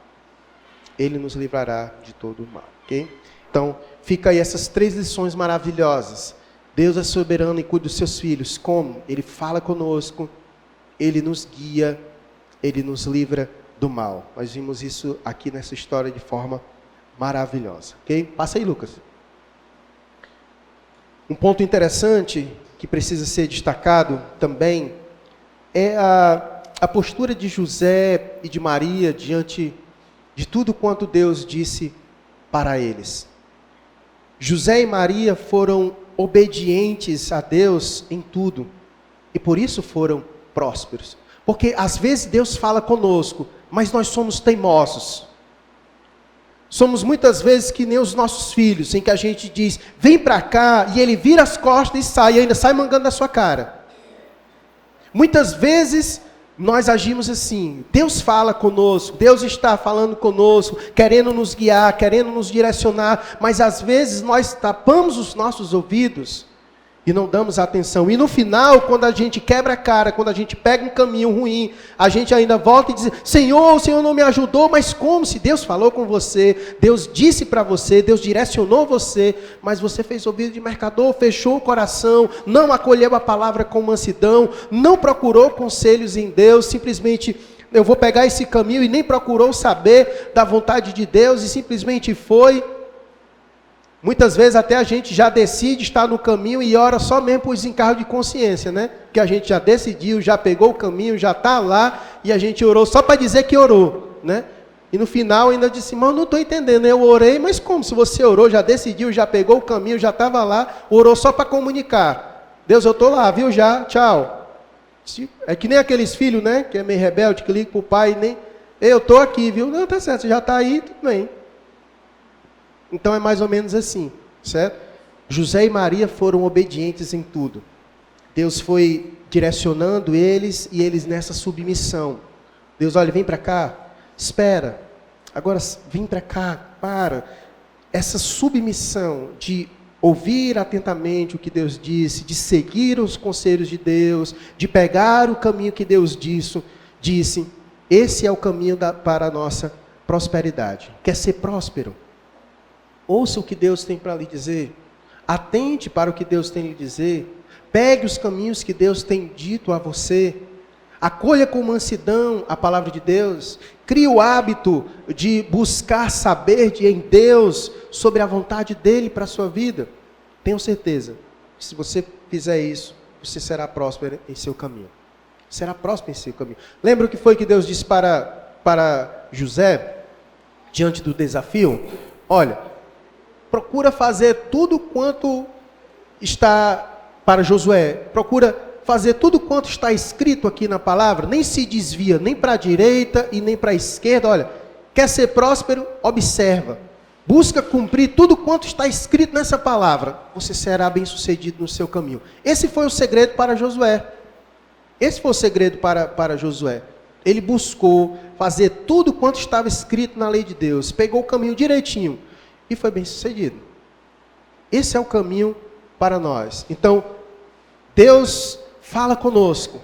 Ele nos livrará de todo mal, ok? Então, fica aí essas 3 lições maravilhosas. Deus é soberano e cuida dos seus filhos. Como? Ele fala conosco, Ele nos guia, Ele nos livra do mal. Nós vimos isso aqui nessa história de forma maravilhosa, ok? Passa aí, Lucas. Um ponto interessante que precisa ser destacado também é a postura de José e de Maria diante de tudo quanto Deus disse para eles. José e Maria foram obedientes a Deus em tudo, e por isso foram prósperos. Porque às vezes Deus fala conosco, mas nós somos teimosos. Somos muitas vezes que nem os nossos filhos, em que a gente diz, vem para cá, e ele vira as costas e sai, e ainda sai mangando na sua cara. Muitas vezes nós agimos assim, Deus fala conosco, Deus está falando conosco, querendo nos guiar, querendo nos direcionar, mas às vezes nós tapamos os nossos ouvidos e não damos atenção. E no final, quando a gente quebra a cara, quando a gente pega um caminho ruim, a gente ainda volta e diz, Senhor, o Senhor não me ajudou, mas como? Se Deus falou com você, Deus disse para você, Deus direcionou você, mas você fez ouvido de mercador, fechou o coração, não acolheu a palavra com mansidão, não procurou conselhos em Deus, simplesmente, eu vou pegar esse caminho, e nem procurou saber da vontade de Deus, e simplesmente foi. Muitas vezes até a gente já decide estar no caminho e ora só mesmo por desencargo de consciência, né? Que a gente já decidiu, já pegou o caminho, já está lá e a gente orou só para dizer que orou, né? E no final ainda disse, mas eu não estou entendendo, eu orei, mas como? Se você orou, já decidiu, já pegou o caminho, já estava lá, orou só para comunicar. Deus, eu estou lá, viu já, tchau. É que nem aqueles filhos, né? Que é meio rebelde, que liga para o pai, nem... Eu estou aqui, viu? Não, tá certo, você já está aí, tudo bem. Então é mais ou menos assim, certo? José e Maria foram obedientes em tudo. Deus foi direcionando eles e eles nessa submissão. Deus, olha, vem para cá, espera. Agora vem para cá, para. Essa submissão de ouvir atentamente o que Deus disse, de seguir os conselhos de Deus, de pegar o caminho que Deus disse, esse é o caminho para a nossa prosperidade. Quer ser próspero? Ouça o que Deus tem para lhe dizer. Atente para o que Deus tem lhe dizer. Pegue os caminhos que Deus tem dito a você. Acolha com mansidão a palavra de Deus. Crie o hábito de buscar saber em Deus sobre a vontade dEle para a sua vida. Tenho certeza que se você fizer isso, você será próspero em seu caminho. Será próspero em seu caminho. Lembra o que foi que Deus disse para José, diante do desafio? Olha, procura fazer tudo quanto está, para Josué, procura fazer tudo quanto está escrito aqui na palavra, nem se desvia nem para a direita e nem para a esquerda. Olha, quer ser próspero? Observa. Busca cumprir tudo quanto está escrito nessa palavra. Você será bem sucedido no seu caminho. Esse foi o segredo para Josué. Esse foi o segredo para Josué. Ele buscou fazer tudo quanto estava escrito na lei de Deus. Pegou o caminho direitinho. E foi bem sucedido. Esse é o caminho para nós. Então, Deus fala conosco.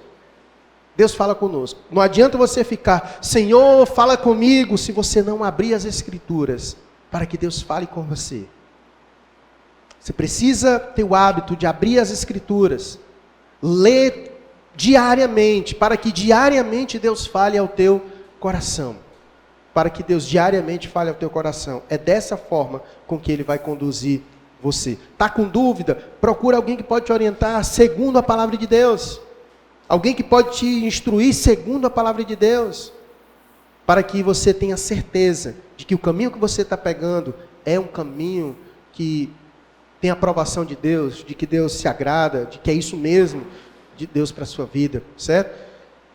Deus fala conosco. Não adianta você ficar, Senhor, fala comigo, se você não abrir as Escrituras, para que Deus fale com você. Você precisa ter o hábito de abrir as Escrituras, ler diariamente, para que diariamente Deus fale ao teu coração. Para que Deus diariamente fale ao teu coração. É dessa forma com que Ele vai conduzir você. Está com dúvida? Procura alguém que pode te orientar segundo a palavra de Deus. Alguém que pode te instruir segundo a palavra de Deus. Para que você tenha certeza de que o caminho que você está pegando é um caminho que tem a aprovação de Deus, de que Deus se agrada, de que é isso mesmo de Deus para a sua vida, certo?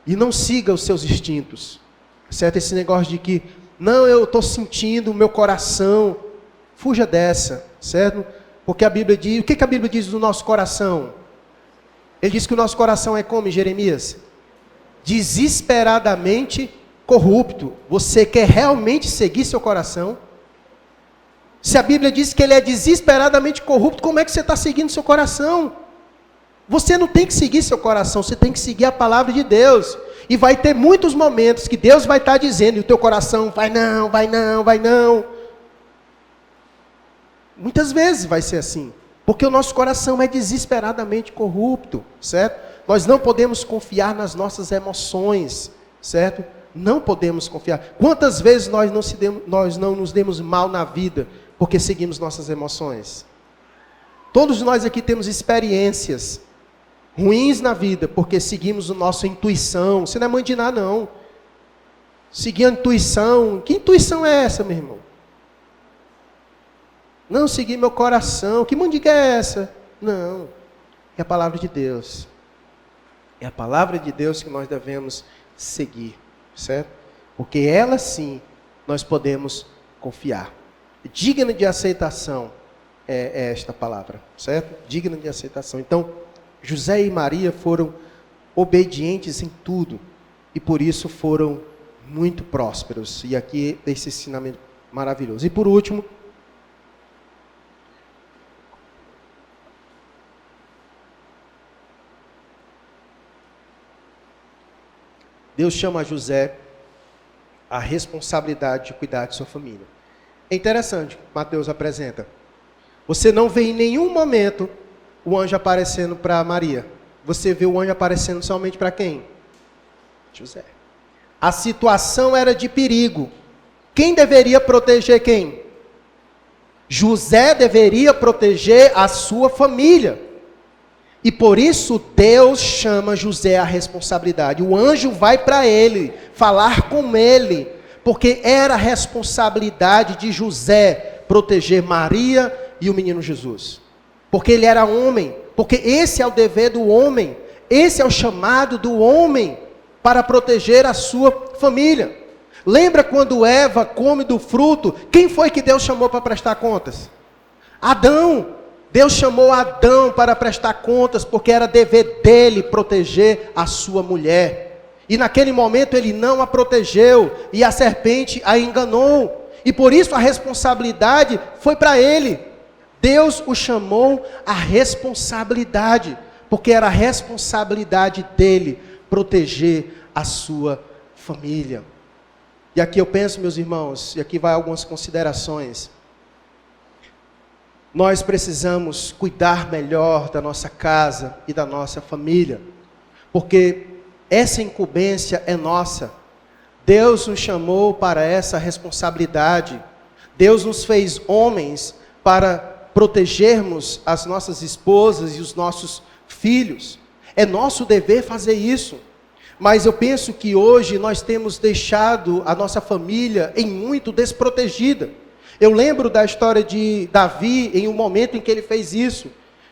E não siga os seus instintos. Certo? Esse negócio de que, não, eu estou sentindo o meu coração, fuja dessa, certo? Porque a Bíblia diz, o que a Bíblia diz do nosso coração? Ele diz que o nosso coração é como, Jeremias? Desesperadamente corrupto. Você quer realmente seguir seu coração? Se a Bíblia diz que ele é desesperadamente corrupto, como é que você está seguindo seu coração? Você não tem que seguir seu coração, você tem que seguir a palavra de Deus. E vai ter muitos momentos que Deus vai estar dizendo, e o teu coração vai não, vai não, vai não. Muitas vezes vai ser assim. Porque o nosso coração é desesperadamente corrupto, certo? Nós não podemos confiar nas nossas emoções, certo? Não podemos confiar. Quantas vezes nós não nos demos mal na vida porque seguimos nossas emoções? Todos nós aqui temos experiências ruins na vida, porque seguimos a nossa intuição. Você não é mandinar, não. Seguir a intuição. Que intuição é essa, meu irmão? Não, seguir meu coração. Que mandiga é essa? Não. É a palavra de Deus. É a palavra de Deus que nós devemos seguir, certo? Porque ela sim, nós podemos confiar. Digna de aceitação é esta palavra, certo? Digna de aceitação. Então, José e Maria foram obedientes em tudo e por isso foram muito prósperos. E aqui esse ensinamento maravilhoso. E por último, Deus chama a José a responsabilidade de cuidar de sua família. É interessante, Mateus apresenta. Você não vê em nenhum momento o anjo aparecendo para Maria. Você vê o anjo aparecendo somente para quem? José. A situação era de perigo. Quem deveria proteger quem? José deveria proteger a sua família. E por isso Deus chama José à responsabilidade. O anjo vai para ele, falar com ele, porque era a responsabilidade de José proteger Maria e o menino Jesus. Porque ele era homem, porque esse é o dever do homem, esse é o chamado do homem para proteger a sua família. Lembra quando Eva come do fruto? Quem foi que Deus chamou para prestar contas? Adão. Deus chamou Adão para prestar contas, porque era dever dele proteger a sua mulher. E naquele momento ele não a protegeu, e a serpente a enganou. E por isso a responsabilidade foi para ele. Deus o chamou à responsabilidade, porque era a responsabilidade dele proteger a sua família. E aqui eu penso, meus irmãos, e aqui vai algumas considerações. Nós precisamos cuidar melhor da nossa casa e da nossa família, porque essa incumbência é nossa. Deus nos chamou para essa responsabilidade. Deus nos fez homens para protegermos as nossas esposas e os nossos filhos. É nosso dever fazer isso. Mas eu penso que hoje nós temos deixado a nossa família em muito desprotegida. Eu lembro da história de Davi em um momento em que ele fez isso.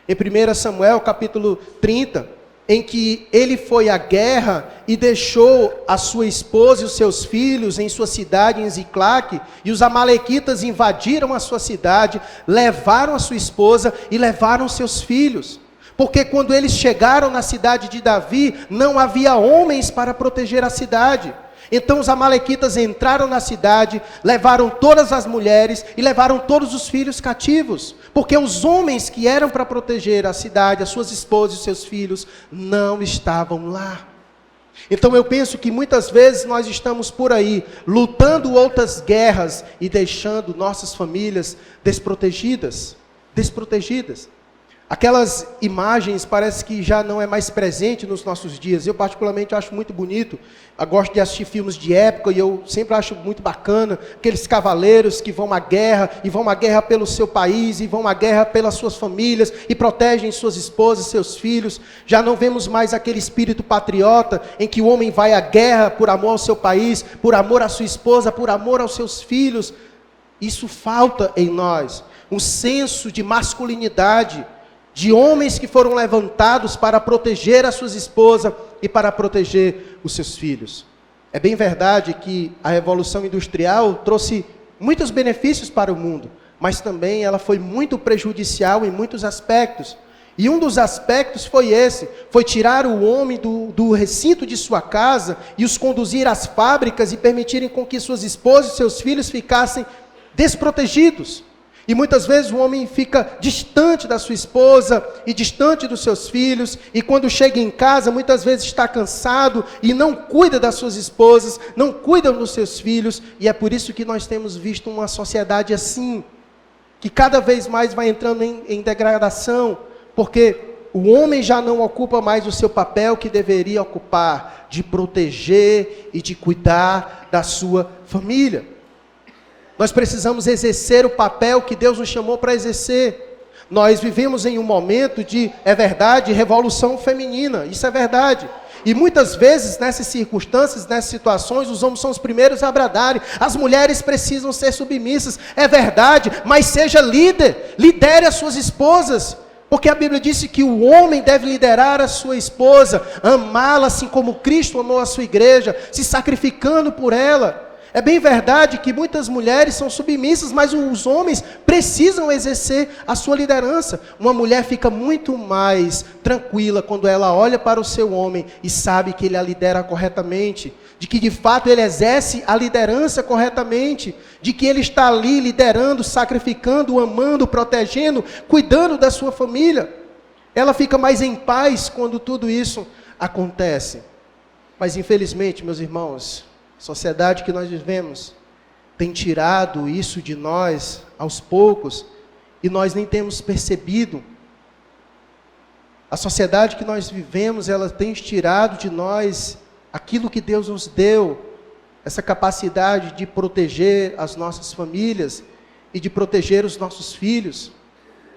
Em 1 Samuel capítulo 30, em que ele foi à guerra e deixou a sua esposa e os seus filhos em sua cidade, em Ziclague, e os amalequitas invadiram a sua cidade, levaram a sua esposa e levaram seus filhos. Porque quando eles chegaram na cidade de Davi, não havia homens para proteger a cidade. Então os amalequitas entraram na cidade, levaram todas as mulheres e levaram todos os filhos cativos. Porque os homens que eram para proteger a cidade, as suas esposas e seus filhos, não estavam lá. Então eu penso que muitas vezes nós estamos por aí, lutando outras guerras e deixando nossas famílias desprotegidas. Aquelas imagens parece que já não é mais presente nos nossos dias. Eu particularmente acho muito bonito. Eu gosto de assistir filmes de época e eu sempre acho muito bacana aqueles cavaleiros que vão à guerra e vão à guerra pelo seu país e vão à guerra pelas suas famílias e protegem suas esposas, seus filhos. Já não vemos mais aquele espírito patriota em que o homem vai à guerra por amor ao seu país, por amor à sua esposa, por amor aos seus filhos. Isso falta em nós, um senso de masculinidade, de homens que foram levantados para proteger as suas esposas e para proteger os seus filhos. É bem verdade que a Revolução Industrial trouxe muitos benefícios para o mundo, mas também ela foi muito prejudicial em muitos aspectos. E um dos aspectos foi esse, foi tirar o homem do recinto de sua casa e os conduzir às fábricas e permitirem com que suas esposas e seus filhos ficassem desprotegidos. E muitas vezes o homem fica distante da sua esposa e distante dos seus filhos, e quando chega em casa, muitas vezes está cansado e não cuida das suas esposas, não cuida dos seus filhos, e é por isso que nós temos visto uma sociedade assim, que cada vez mais vai entrando em degradação, porque o homem já não ocupa mais o seu papel que deveria ocupar, de proteger e de cuidar da sua família. Nós precisamos exercer o papel que Deus nos chamou para exercer. Nós vivemos em um momento de, é verdade, revolução feminina, isso é verdade. E muitas vezes, nessas circunstâncias, nessas situações, os homens são os primeiros a bradarem. As mulheres precisam ser submissas, é verdade, mas seja líder, lidere as suas esposas. Porque a Bíblia disse que o homem deve liderar a sua esposa, amá-la assim como Cristo amou a sua igreja, se sacrificando por ela. É bem verdade que muitas mulheres são submissas, mas os homens precisam exercer a sua liderança. Uma mulher fica muito mais tranquila quando ela olha para o seu homem e sabe que ele a lidera corretamente, de que de fato ele exerce a liderança corretamente, de que ele está ali liderando, sacrificando, amando, protegendo, cuidando da sua família. Ela fica mais em paz quando tudo isso acontece. Mas infelizmente, meus irmãos, a sociedade que nós vivemos tem tirado isso de nós aos poucos e nós nem temos percebido. A sociedade que nós vivemos, ela tem tirado de nós aquilo que Deus nos deu, essa capacidade de proteger as nossas famílias e de proteger os nossos filhos.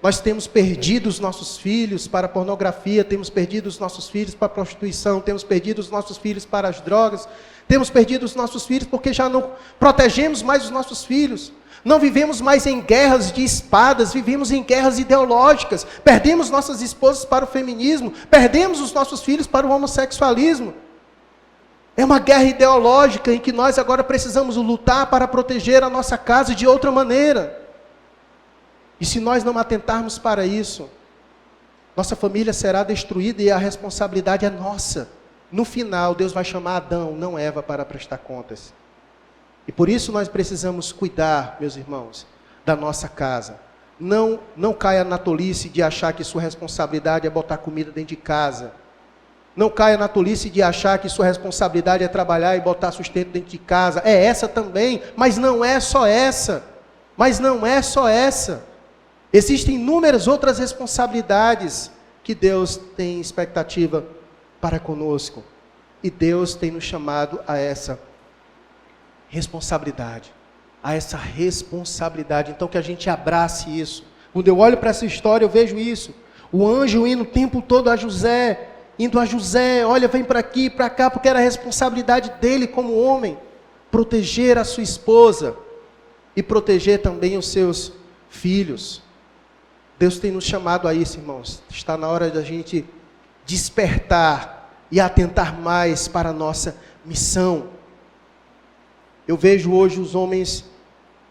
Nós temos perdido os nossos filhos para a pornografia, temos perdido os nossos filhos para a prostituição, temos perdido os nossos filhos para as drogas, temos perdido os nossos filhos porque já não protegemos mais os nossos filhos. Não vivemos mais em guerras de espadas, vivemos em guerras ideológicas. Perdemos nossas esposas para o feminismo, perdemos os nossos filhos para o homossexualismo. É uma guerra ideológica em que nós agora precisamos lutar para proteger a nossa casa de outra maneira. E se nós não atentarmos para isso, nossa família será destruída e a responsabilidade é nossa. No final, Deus vai chamar Adão, não Eva, para prestar contas. E por isso nós precisamos cuidar, meus irmãos, da nossa casa. Não caia na tolice de achar que sua responsabilidade é botar comida dentro de casa. Não caia na tolice de achar que sua responsabilidade é trabalhar e botar sustento dentro de casa. É essa também, mas não é só essa. Existem inúmeras outras responsabilidades que Deus tem expectativa para conosco. E Deus tem nos chamado a essa responsabilidade. Então que a gente abrace isso. Quando eu olho para essa história, eu vejo isso. O anjo indo o tempo todo a José, olha, vem para aqui, para cá, porque era a responsabilidade dele como homem, proteger a sua esposa e proteger também os seus filhos. Deus tem nos chamado a isso, irmãos. Está na hora da gente despertar e atentar mais para a nossa missão. Eu vejo hoje os homens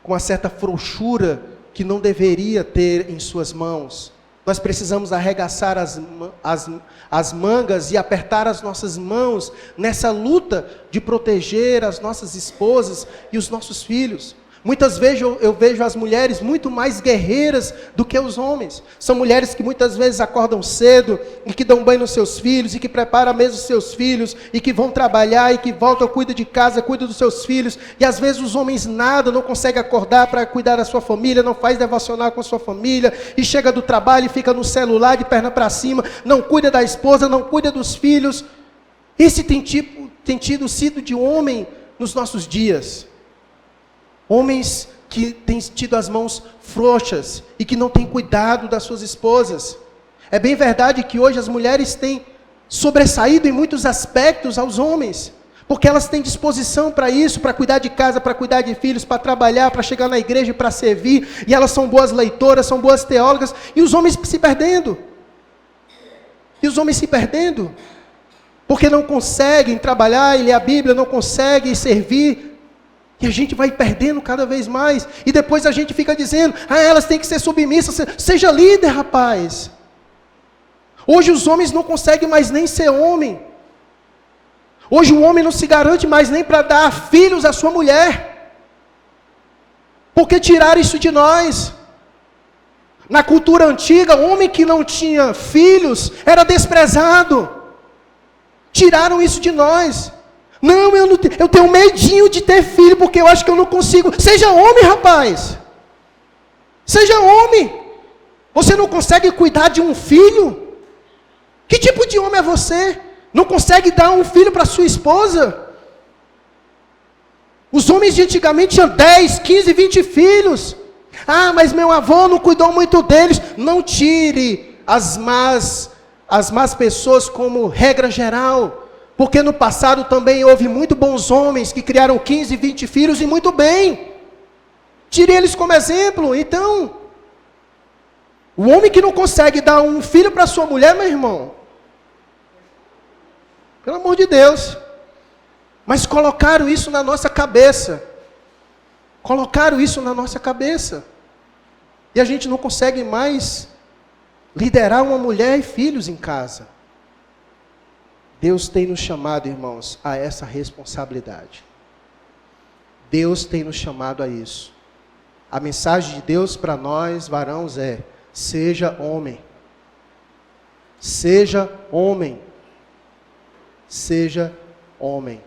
com uma certa frouxura que não deveria ter em suas mãos. Nós precisamos arregaçar as mangas e apertar as nossas mãos nessa luta de proteger as nossas esposas e os nossos filhos. Muitas vezes eu vejo as mulheres muito mais guerreiras do que os homens. São mulheres que muitas vezes acordam cedo e que dão banho nos seus filhos e que preparam a mesa dos seus filhos e que vão trabalhar e que voltam, cuidam de casa, cuidam dos seus filhos. E às vezes os homens nada, não conseguem acordar para cuidar da sua família, não faz devocional com a sua família e chega do trabalho e fica no celular de perna para cima, não cuida da esposa, não cuida dos filhos. Esse tem sido de homem nos nossos dias. Homens que têm tido as mãos frouxas e que não têm cuidado das suas esposas. É bem verdade que hoje as mulheres têm sobressaído em muitos aspectos aos homens, porque elas têm disposição para isso, para cuidar de casa, para cuidar de filhos, para trabalhar, para chegar na igreja e para servir, e elas são boas leitoras, são boas teólogas, e os homens se perdendo. Porque não conseguem trabalhar e ler a Bíblia, não conseguem servir. E a gente vai perdendo cada vez mais. E depois a gente fica dizendo, elas têm que ser submissas. Seja líder, rapaz. Hoje os homens não conseguem mais nem ser homem. Hoje o homem não se garante mais nem para dar filhos à sua mulher. Porque tiraram isso de nós. Na cultura antiga, o homem que não tinha filhos era desprezado. Tiraram isso de nós. Não, eu tenho medinho de ter filho, porque eu acho que eu não consigo. Seja homem, rapaz. Seja homem. Você não consegue cuidar de um filho? Que tipo de homem é você? Não consegue dar um filho para sua esposa? Os homens de antigamente tinham 10, 15, 20 filhos. Mas meu avô não cuidou muito deles. Não tire as más pessoas como regra geral. Porque no passado também houve muito bons homens que criaram 15, 20 filhos e muito bem. Tire eles como exemplo. Então, o homem que não consegue dar um filho para sua mulher, meu irmão, pelo amor de Deus. Mas colocaram isso na nossa cabeça. E a gente não consegue mais liderar uma mulher e filhos em casa. Deus tem nos chamado, irmãos, a essa responsabilidade. Deus tem nos chamado a isso. A mensagem de Deus para nós, varãos, é: seja homem. Seja homem. Seja homem.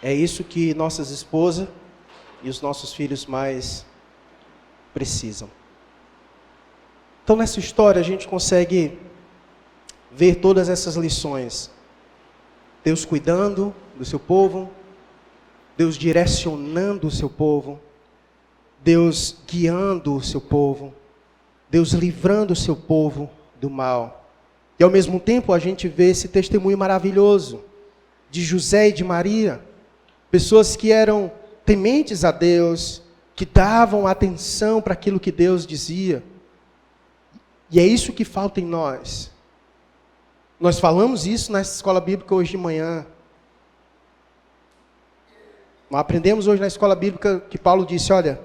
É isso que nossas esposas e os nossos filhos mais precisam. Então, nessa história, a gente consegue ver todas essas lições. Deus cuidando do seu povo, Deus direcionando o seu povo, Deus guiando o seu povo, Deus livrando o seu povo do mal. E ao mesmo tempo a gente vê esse testemunho maravilhoso de José e de Maria, pessoas que eram tementes a Deus, que davam atenção para aquilo que Deus dizia. E é isso que falta em nós. Nós falamos isso na escola bíblica hoje de manhã. Nós aprendemos hoje na escola bíblica que Paulo disse, olha,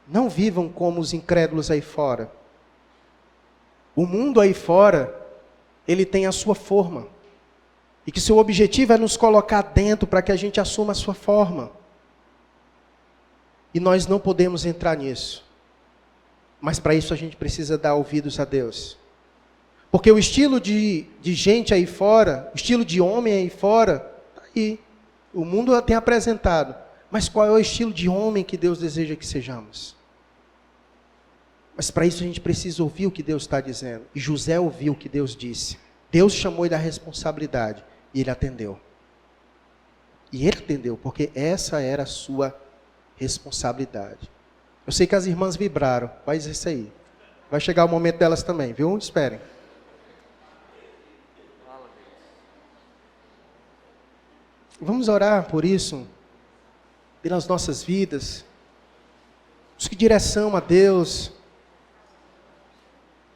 não vivam como os incrédulos aí fora. O mundo aí fora, ele tem a sua forma. E que seu objetivo é nos colocar dentro para que a gente assuma a sua forma. E nós não podemos entrar nisso. Mas para isso a gente precisa dar ouvidos a Deus. Porque o estilo de gente aí fora, o estilo de homem aí fora, está aí. O mundo tem apresentado. Mas qual é o estilo de homem que Deus deseja que sejamos? Mas para isso a gente precisa ouvir o que Deus está dizendo. E José ouviu o que Deus disse. Deus chamou ele à responsabilidade. E ele atendeu. E ele atendeu, porque essa era a sua responsabilidade. Eu sei que as irmãs vibraram, mas isso aí. Vai chegar o momento delas também, viu? Esperem. Vamos orar por isso, pelas nossas vidas. Busque direção a Deus.